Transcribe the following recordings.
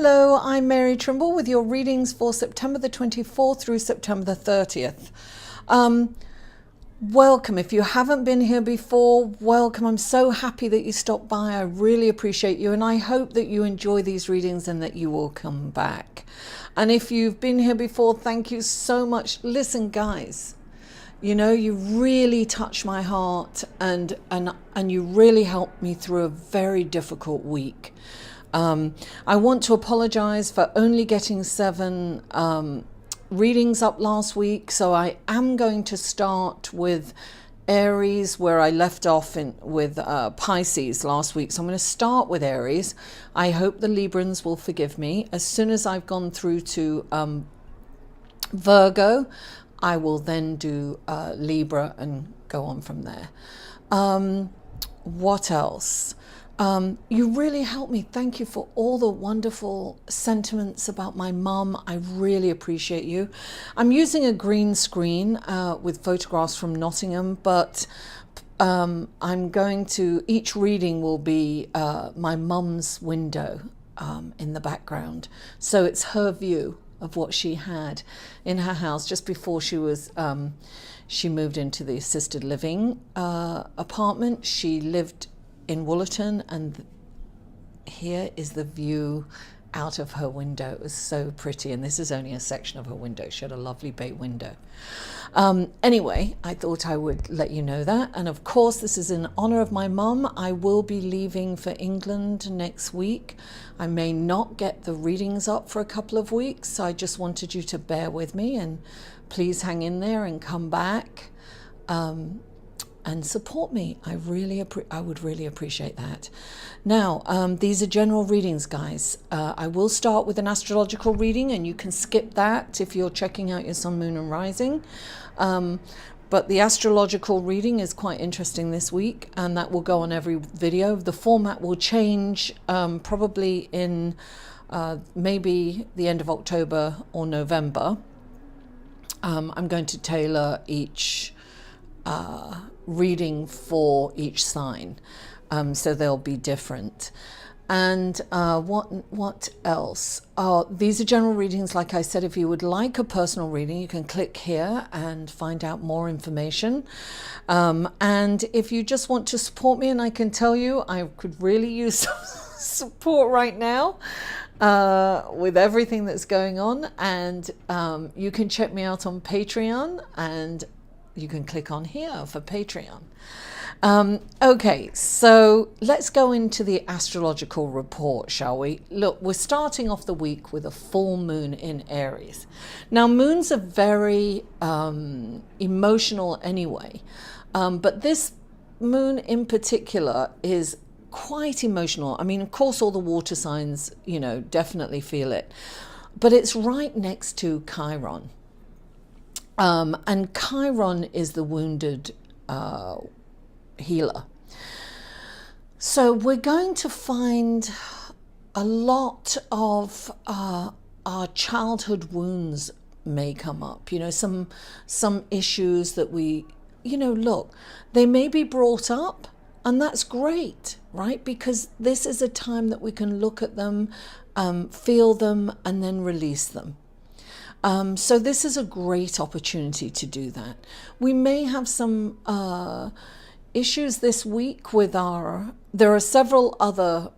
Hello, I'm Mary Trimble with your readings for September the 24th through September the 30th. Welcome. If you haven't been here before, welcome. I'm so happy that you stopped by. I really appreciate you, and I hope that you enjoy these readings and that you will come back. And if you've been here before, thank you so much. Listen, guys, you know, you really touch my heart and you really helped me through a very difficult week. I want to apologize for only getting 7 readings up last week, so I am going to start with Aries where I left off with Pisces last week. So I'm going to start with Aries. I hope the Librans will forgive me. As soon as I've gone through to Virgo, I will then do Libra and go on from there. What else? You really helped me. Thank you for all the wonderful sentiments about my mum. I really appreciate you. I'm using a green screen with photographs from Nottingham, but I'm going to, each reading will be my mum's window in the background. So it's her view of what she had in her house just before she was she moved into the assisted living apartment. She lived in Woollerton, and here is the view out of her window. It was so pretty, and this is only a section of her window. She had a lovely bay window. Anyway, I thought I would let you know that, and of course this is in honor of my mum. I will be leaving for England next week. I may not get the readings up for a couple of weeks, so I just wanted you to bear with me and please hang in there and come back and support me. I would really appreciate that. Now, these are general readings, guys. I will start with an astrological reading, and you can skip that if you're checking out your sun, moon, and rising. But the astrological reading is quite interesting this week, and that will go on every video. The format will change probably in maybe the end of October or November. I'm going to tailor each reading for each sign, so they'll be different. And what else? These are general readings. Like I said, if you would like a personal reading, you can click here and find out more information. And if you just want to support me, and I can tell you I could really use some support right now with everything that's going on, and you can check me out on Patreon, and you can click on here for Patreon. Okay, so let's go into the astrological report, shall we? Look, we're starting off the week with a full moon in Aries. Now, moons are very emotional anyway, but this moon in particular is quite emotional. I mean, of course, all the water signs, you know, definitely feel it, but it's right next to Chiron. And Chiron is the wounded healer. So we're going to find a lot of our childhood wounds may come up. You know, some issues that we, you know, look, they may be brought up, and that's great, right? Because this is a time that we can look at them, feel them, and then release them. So this is a great opportunity to do that. We may have some issues this week with there are several other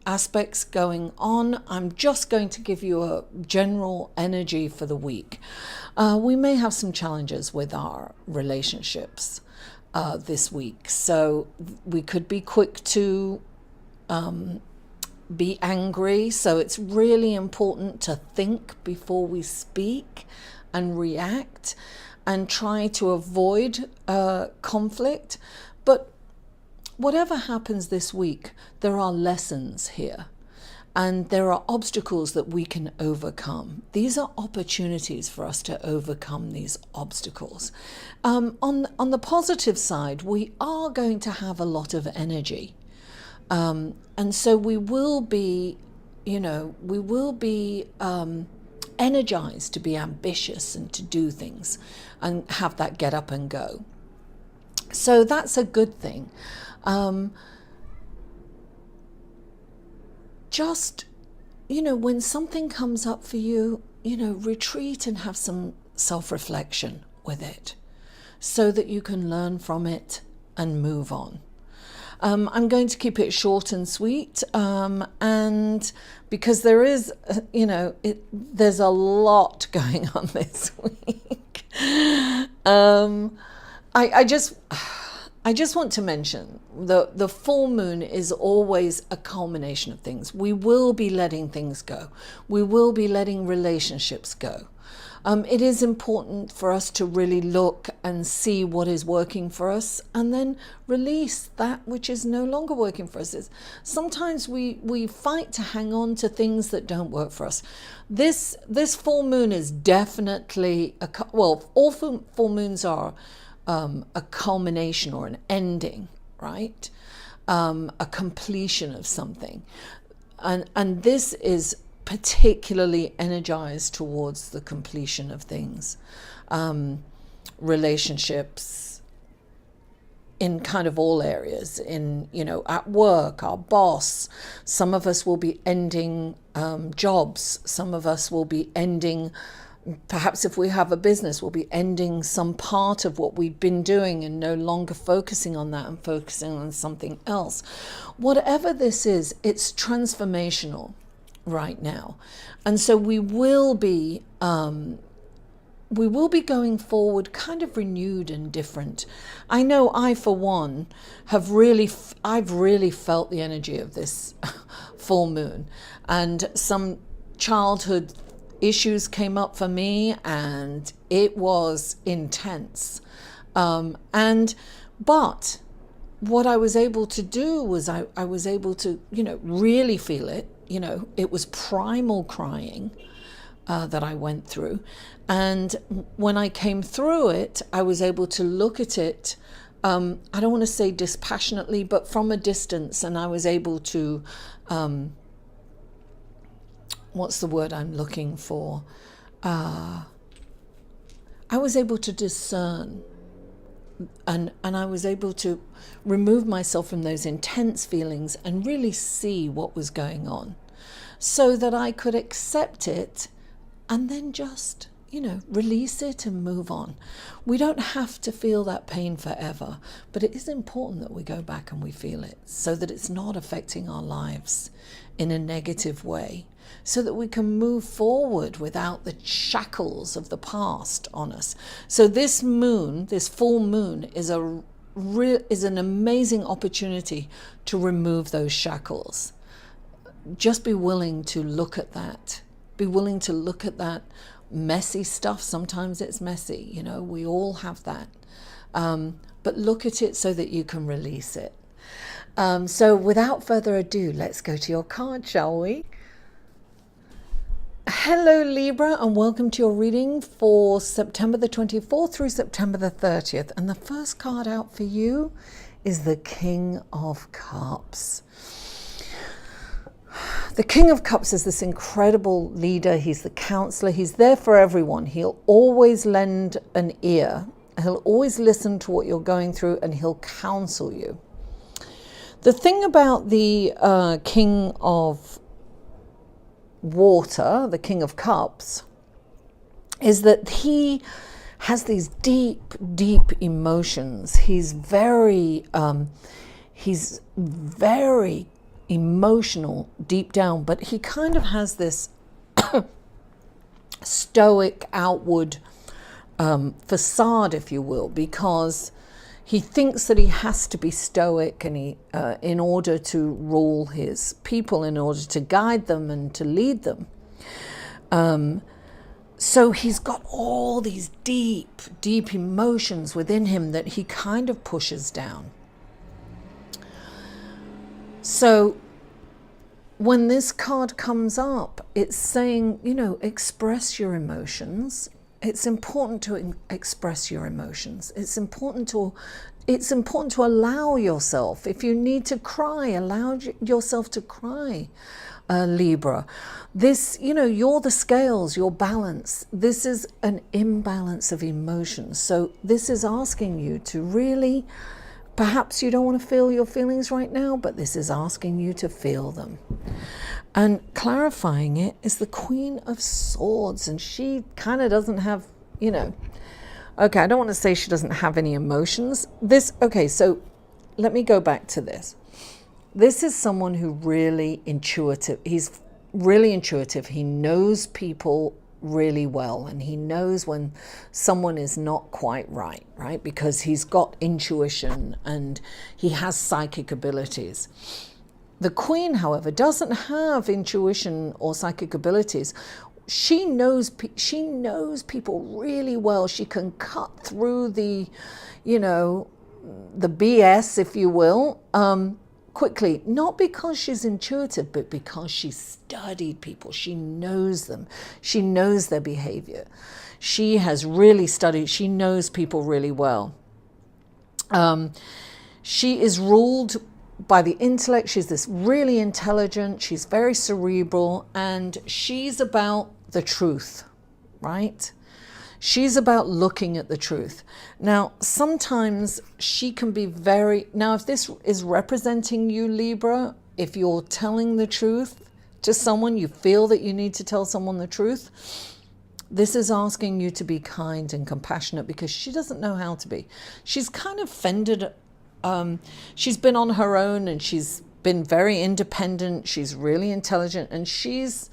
aspects going on. I'm just going to give you a general energy for the week. We may have some challenges with our relationships this week. So we could be quick to be angry, so it's really important to think before we speak and react and try to avoid conflict. But whatever happens this week, there are lessons here, and there are obstacles that we can overcome. These are opportunities for us to overcome these obstacles. On the positive side, we are going to have a lot of energy. And so we will be, you know, energized to be ambitious and to do things and have that get up and go. So that's a good thing. Just when something comes up for you, retreat and have some self-reflection with it so that you can learn from it and move on. I'm going to keep it short and sweet, and because there is, there's a lot going on this week. I just want to mention the full moon is always a culmination of things. We will be letting things go. We will be letting relationships go. It is important for us to really look and see what is working for us and then release that which is no longer working for us. Sometimes we fight to hang on to things that don't work for us. This full moon is definitely, all full moons are a culmination or an ending, right? A completion of something. And this is particularly energized towards the completion of things, relationships in kind of all areas, at work, our boss. Some of us will be ending jobs. Some of us will be ending, perhaps if we have a business, we'll be ending some part of what we've been doing and no longer focusing on that and focusing on something else. Whatever this is, it's transformational right now, and so we will be going forward kind of renewed and different. I know I, for one, I've really felt the energy of this full moon, and some childhood issues came up for me, and it was intense. But what I was able to do was I was able to, really feel it. It was primal crying that I went through. And when I came through it, I was able to look at it, I don't want to say dispassionately, but from a distance. And I was able to, what's the word I'm looking for? I was able to discern. And I was able to remove myself from those intense feelings and really see what was going on so that I could accept it and then just, release it and move on. We don't have to feel that pain forever, but it is important that we go back and we feel it so that it's not affecting our lives in a negative way, so that we can move forward without the shackles of the past on us. So this moon, this full moon, is an amazing opportunity to remove those shackles. Just be willing to look at that. Be willing to look at that messy stuff. Sometimes it's messy, we all have that. But look at it so that you can release it. So without further ado, let's go to your card, shall we? Hello Libra, and welcome to your reading for September the 24th through September the 30th. And the first card out for you is the King of Cups. The King of Cups is this incredible leader. He's the counselor. He's there for everyone. He'll always lend an ear. He'll always listen to what you're going through, and he'll counsel you. The thing about the King of Water, the King of Cups, is that he has these deep, deep emotions. He's very emotional deep down, but he kind of has this stoic outward facade, if you will, because he thinks that he has to be stoic, and he in order to rule his people, in order to guide them and to lead them. So he's got all these deep, deep emotions within him that he kind of pushes down. So when this card comes up, it's saying, express your emotions. It's important to express your emotions. It's important to allow yourself. If you need to cry, allow yourself to cry, Libra. This, you're the scales, your balance. This is an imbalance of emotions. So this is asking you to really, perhaps you don't want to feel your feelings right now, but this is asking you to feel them. And clarifying it is the Queen of Swords, and she kind of doesn't have, you know, okay, I don't want to say she doesn't have any emotions. Okay, so let me go back to this. This is someone who really intuitive. He's really intuitive. He knows people really well, and he knows when someone is not quite right, right? Because he's got intuition and he has psychic abilities. The Queen, however, doesn't have intuition or psychic abilities. She knows people really well. She can cut through the, you know, the BS, if you will, quickly. Not because she's intuitive, but because she's studied people. She knows them. She knows their behavior. She has really studied. She knows people really well. She is ruled by the intellect. She's this really intelligent, she's very cerebral, and she's about the truth, right? She's about looking at the truth. Now, sometimes she can be now if this is representing you, Libra, if you're telling the truth to someone, you feel that you need to tell someone the truth, this is asking you to be kind and compassionate, because she doesn't know how to be. She's kind of fended. She's been on her own, and she's been very independent. She's really intelligent, and she's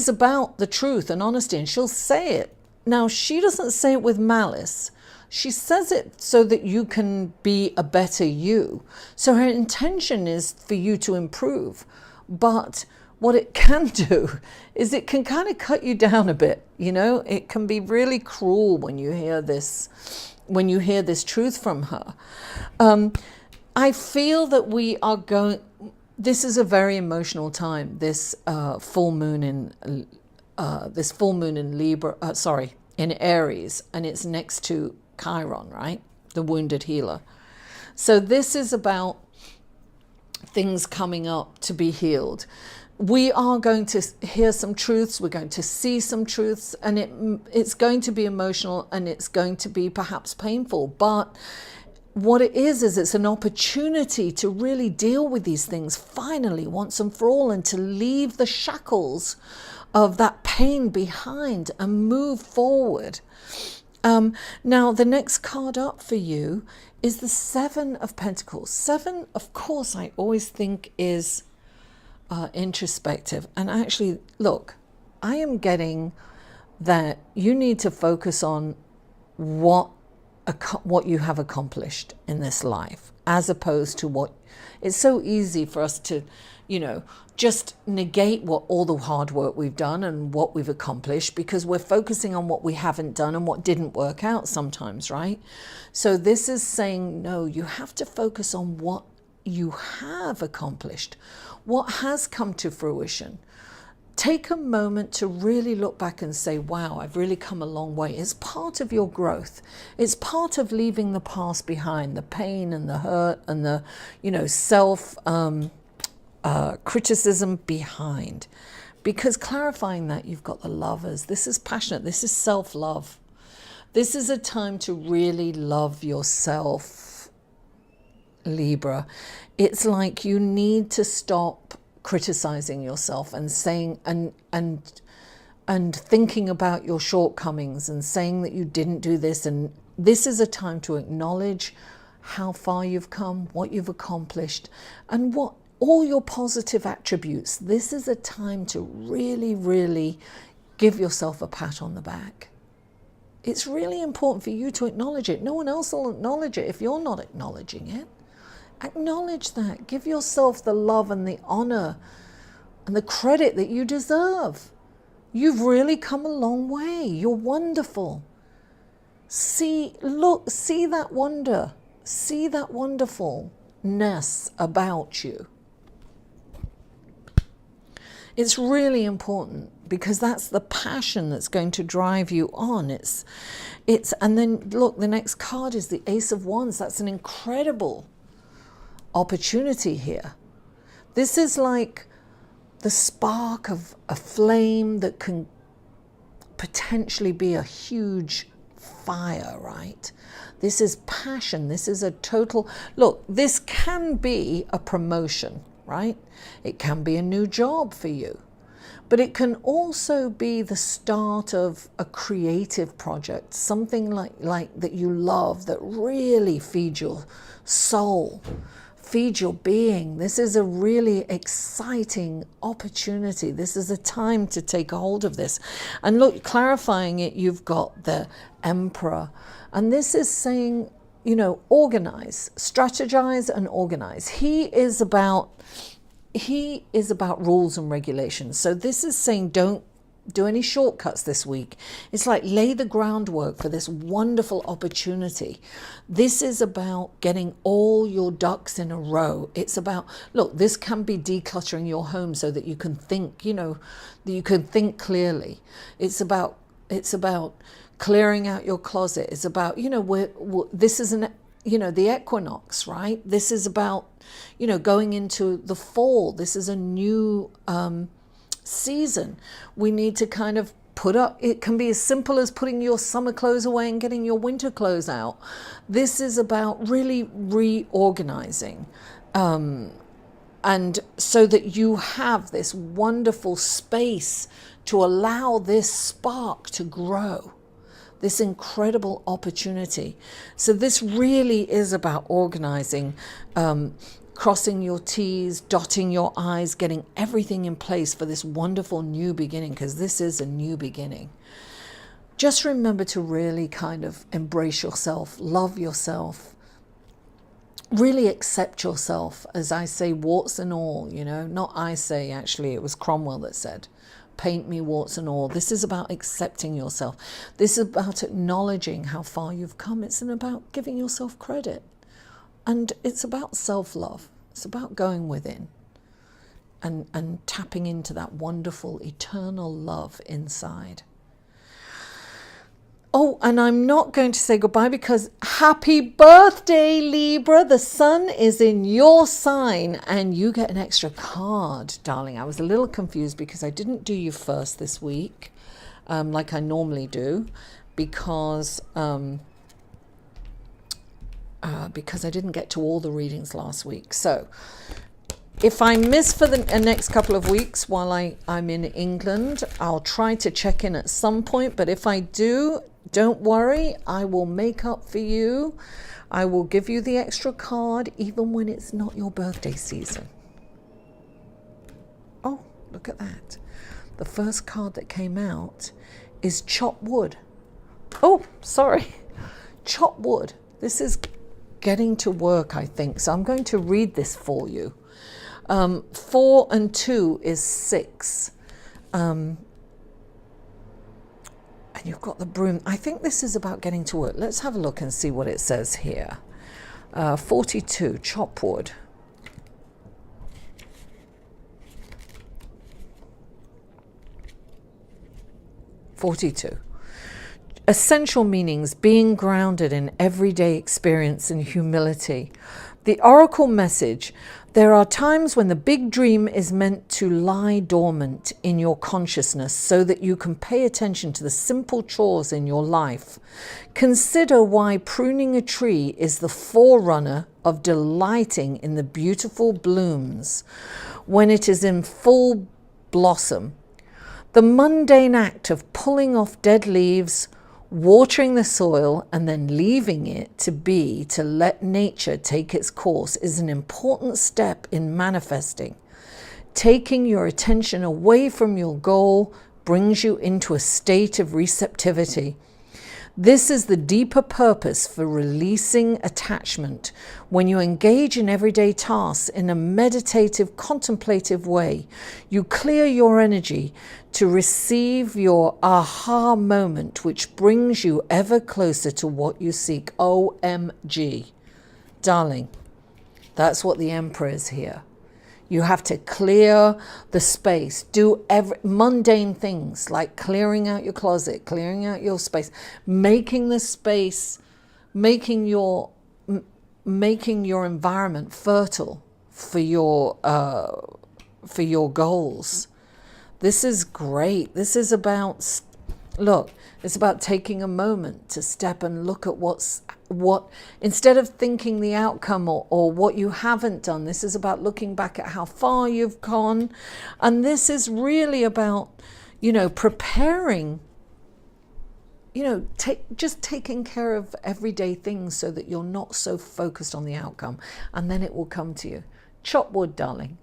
about the truth and honesty, and she'll say it. Now, she doesn't say it with malice. She says it so that you can be a better you. So her intention is for you to improve. But what it can do is it can kind of cut you down a bit. You know, it can be really cruel when you hear this truth from her. I feel that we are this is a very emotional time, this full moon in Libra, in Aries, and it's next to Chiron, right? The wounded healer. So this is about things coming up to be healed. We are going to hear some truths, we're going to see some truths, and it's going to be emotional, and it's going to be perhaps painful, but what it is it's an opportunity to really deal with these things finally, once and for all, and to leave the shackles of that pain behind and move forward. Now, the next card up for you is the Seven of Pentacles. Seven, of course, I always think is introspective. And actually, look, I am getting that you need to focus on what you have accomplished in this life, as opposed to what. It's so easy for us to, just negate all the hard work we've done and what we've accomplished, because we're focusing on what we haven't done and what didn't work out sometimes, right? So this is saying, no, you have to focus on what you have accomplished, what has come to fruition. Take a moment to really look back and say, wow, I've really come a long way. It's part of your growth. It's part of leaving the past behind, the pain and the hurt and the, self criticism behind. Because clarifying that, you've got the Lovers. This is passionate. This is self-love. This is a time to really love yourself, Libra. It's like you need to stop criticizing yourself and saying and thinking about your shortcomings and saying that you didn't do this. And this is a time to acknowledge how far you've come, what you've accomplished, and what all your positive attributes. This is a time to really, really give yourself a pat on the back. It's really important for you to acknowledge it. No one else will acknowledge it if you're not acknowledging it. Acknowledge that. Give yourself the love and the honor and the credit that you deserve. You've really come a long way. You're wonderful. See that wonder. See that wonderfulness about you. It's really important, because that's the passion that's going to drive you on. And then look, the next card is the Ace of Wands. That's an incredible opportunity here. This is like the spark of a flame that can potentially be a huge fire, right? This is passion. This is a total, look, this can be a promotion, right? It can be a new job for you. But it can also be the start of a creative project, something like that you love, that really feeds your soul, feeds your being. This is a really exciting opportunity. This is a time to take a hold of this. And look, clarifying it, you've got the Emperor. And this is saying, you know, organize, strategize and organize. He is about rules and regulations. So this is saying don't do any shortcuts this week. It's like lay the groundwork for this wonderful opportunity. This is about getting all your ducks in a row. It's about, look, this can be decluttering your home so that you can think, you know, that you can think clearly. It's about clearing out your closet. It's about, you know, this is the equinox, right? This is about, you know, going into the fall. This is a new season. We need to kind of put up, it can be as simple as putting your summer clothes away and getting your winter clothes out. This is about really reorganizing. And so that you have this wonderful space to allow this spark to grow, this incredible opportunity. So this really is about organizing, crossing your T's, dotting your I's, getting everything in place for this wonderful new beginning, because this is a new beginning. Just remember to really kind of embrace yourself, love yourself, really accept yourself, as I say, warts and all, you know, not I say, actually, it was Cromwell that said, paint me warts and all. This is about accepting yourself. This is about acknowledging how far you've come. It's about giving yourself credit. And it's about self-love. It's about going within and tapping into that wonderful eternal love inside. Oh, and I'm not going to say goodbye because happy birthday, Libra. The sun is in your sign and you get an extra card, darling. I was a little confused because I didn't do you first this week like I normally do because I didn't get to all the readings last week. So if I miss for the next couple of weeks while I'm in England, I'll try to check in at some point. But if I do, don't worry, I will make up for you. I will give you the extra card even when it's not your birthday season. Oh, look at that. The first card that came out is Chop Wood. Oh, sorry. Chop Wood. This is getting to work, I think. So I'm going to read this for you. 4 and 2 is 6. And you've got the broom. I think this is about getting to work. Let's have a look and see what it says here. 42, chop wood. Essential meanings: being grounded in everyday experience and humility. The oracle message: there are times when the big dream is meant to lie dormant in your consciousness so that you can pay attention to the simple chores in your life. Consider why pruning a tree is the forerunner of delighting in the beautiful blooms when it is in full blossom. The mundane act of pulling off dead leaves, watering the soil and then leaving it to let nature take its course is an important step in manifesting. Taking your attention away from your goal brings you into a state of receptivity. This is the deeper purpose for releasing attachment. When you engage in everyday tasks in a meditative, contemplative way, you clear your energy to receive your aha moment, which brings you ever closer to what you seek. OMG. Darling, that's what the Emperor is here. You have to clear the space, do mundane things like clearing out your closet, clearing out your space, making the space, making your environment fertile for your goals. This is great. This is about, look, it's about taking a moment to step and look at what's instead of thinking the outcome or what you haven't done. This is about looking back at how far you've gone. And this is really about, preparing, just taking care of everyday things so that you're not so focused on the outcome, and then it will come to you. Chop wood, darling.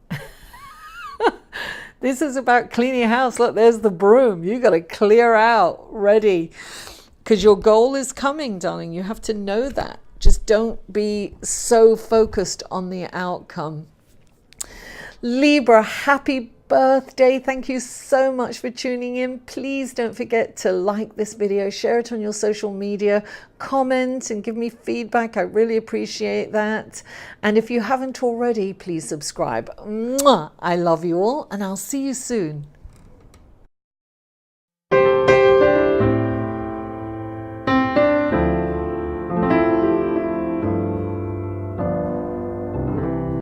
This is about cleaning your house. Look, there's the broom. You got to clear out, ready, because your goal is coming, darling. You have to know that. Just don't be so focused on the outcome. Libra, happy birthday. Thank you so much for tuning in. Please don't forget to like this video, share it on your social media, comment and give me feedback. I really appreciate that. And if you haven't already, please subscribe. Mwah! I love you all, and I'll see you soon.